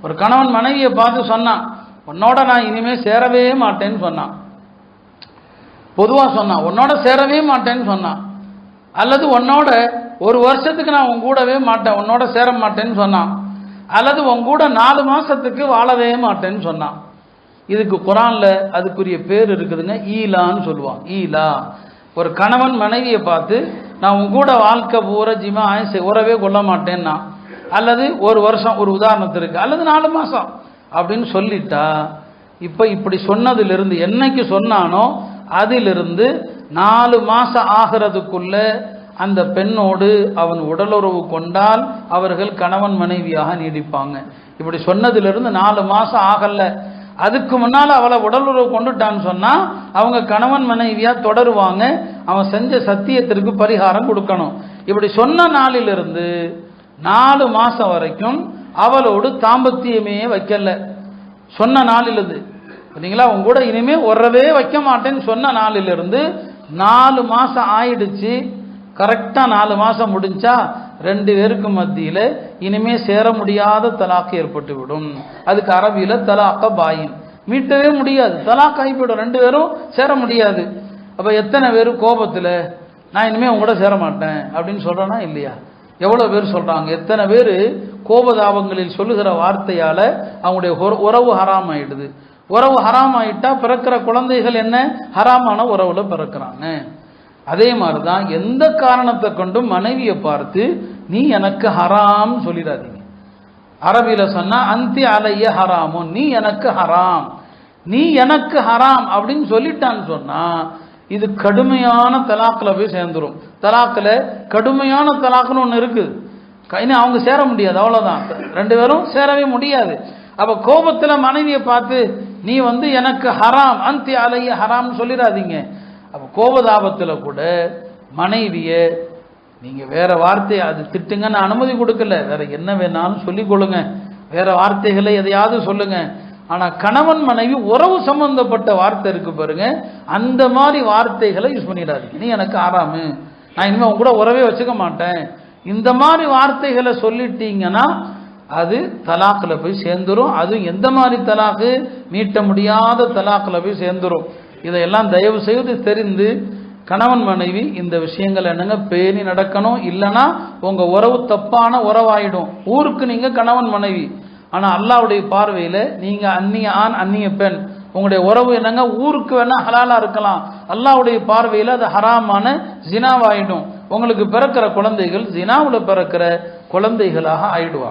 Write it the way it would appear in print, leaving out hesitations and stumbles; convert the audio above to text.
ஒரு கணவன் மனைவியை பார்த்து சொன்னான், உன்னோட நான் இனிமே சேரவே மாட்டேன்னு சொன்னான். பொதுவாக சொன்னான், உன்னோட சேரவே மாட்டேன்னு சொன்னான். அல்லது உன்னோட ஒரு வருஷத்துக்கு நான் உன் கூடவே மாட்டேன், உன்னோட சேர மாட்டேன்னு சொன்னான். அல்லது உன் கூட 4 மாசத்துக்கு வாழவே மாட்டேன்னு சொன்னான். இதுக்கு குரான்ல அதுக்குரிய பேர் இருக்குதுங்க, ஈலான்னு சொல்லுவான். ஈலா. ஒரு கணவன் மனைவியை பார்த்து நான் உன் கூட வாழ்க்கை பூரா ஜிமா உறவே கொள்ள மாட்டேன்னா, அல்லது ஒரு வருஷம், ஒரு உதாரணத்திற்கு, அல்லது 4 மாசம் அப்படின்னு சொல்லிட்டா, இப்போ இப்படி சொன்னதிலிருந்து என்னைக்கு சொன்னானோ அதிலிருந்து 4 மாசம் ஆகிறதுக்குள்ள அந்த பெண்ணோடு அவன் உடலுறவு கொண்டால் அவர்கள் கணவன் மனைவியாக நீடிப்பாங்க. இப்படி சொன்னதிலிருந்து 4 மாசம் ஆகல, அதுக்கு முன்னால் அவளை உடலுறவு கொண்டுட்டான்னு சொன்னா அவங்க கணவன் மனைவியா தொடருவாங்க. அவன் செஞ்ச சத்தியத்திற்கு பரிகாரம் கொடுக்கணும். இப்படி சொன்ன நாளிலிருந்து 4 மாசம் வரைக்கும் அவளோடு தாம்பத்தியமே வைக்கல. சொன்ன நாளிலிருந்து பார்த்தீங்களா, அவங்க கூட இனிமே உறவே வைக்க மாட்டேன்னு சொன்ன நாளிலிருந்து 4 மாசம் ஆயிடுச்சு. கரெக்டா 4 மாசம் முடிஞ்சா 2 பேருக்கு மத்தியில இனிமே சேர முடியாத தலாக்கு ஏற்பட்டு விடும். அதுக்கு அரபியில தலாக்க பாயின், மீட்டவே முடியாது, தலாக் ஆகிவிடும். 2 பேரும் சேர முடியாது. அப்ப எத்தனை பேர் கோபத்துல நான் இனிமே உங்க கூட சேர மாட்டேன் அப்படின்னு சொல்றேனா இல்லையா? எவ்வளவு பேர் சொல்றாங்க? எத்தனை பேர் கோபதாபங்களில் சொல்லுகிற வார்த்தையால அவங்களுடைய உறவு ஹராம் ஆயிடுது. உறவு ஹராம் ஆயிட்டா பிறக்கிற குழந்தைகள் என்ன? ஹராமான உறவுல பிறக்கிறாங்க. அதே மாதிரிதான் எந்த காரணத்தை கொண்டும் மனைவியை பார்த்து நீ எனக்கு ஹராம் சொல்லிடாதீங்க. அரபியில சொன்னா அந்தி அலைய ஹராமோ, நீ எனக்கு ஹராம், நீ எனக்கு ஹராம் அப்படின்னு சொல்லிட்டான்னு சொன்னா இது கடுமையான தலாக்குல போய் சேர்ந்துரும். தலாக்குல கடுமையான தலாக்குன்னு ஒன்று இருக்குது. இன்னும் அவங்க சேர முடியாது, அவ்வளவுதான். 2 பேரும் சேரவே முடியாது. அப்ப கோபத்துல மனைவியை பார்த்து நீ எனக்கு ஹராம், அந்தி அலைய ஹராம் சொல்லிடாதீங்க. அப்ப கோபதாபத்துல கூட மனைவிய நீங்க வேற வார்த்தையை அது திட்டுங்கன்னு அனுமதி கொடுக்கல, வேற என்ன வேணாலும் சொல்லிக் கொள்ளுங்க, வேற வார்த்தைகளை எதையாவது சொல்லுங்க. ஆனா கணவன் மனைவி உறவு சம்பந்தப்பட்ட வார்த்தை இருக்கு பாருங்க, அந்த மாதிரி வார்த்தைகளை யூஸ் பண்ணிடாதீங்க. நீ எனக்கு ஆறாமு, நான் இனிமே உங்க கூட உறவே வச்சுக்க மாட்டேன், இந்த மாதிரி வார்த்தைகளை சொல்லிட்டீங்கன்னா அது தலாக்குல போய் சேர்ந்துரும். அதுவும் எந்த மாதிரி தலாக்கு? மீட்ட முடியாத தலாக்குல போய் சேர்ந்துரும். இதையெல்லாம் தயவு செய்து தெரிந்து கணவன் மனைவி இந்த விஷயங்கள் என்னங்க பேணி நடக்கணும். இல்லைன்னா உங்க உறவு தப்பான உறவாயிடும். ஊருக்கு நீங்க கணவன் மனைவி, ஆனா அல்லாஹ்வுடைய பார்வையில நீங்க அந்நிய ஆண் அந்நிய பெண், உங்களுடைய உறவு என்னங்க ஊருக்கு வேணா ஹலாலா இருக்கலாம், அல்லாஹ்வுடைய பார்வையில அது ஹராமான ஜினாவாயிடும். உங்களுக்கு பிறக்கிற குழந்தைகள் ஜினாவுல பிறக்கிற குழந்தைகளாக ஆயிடுவாங்க.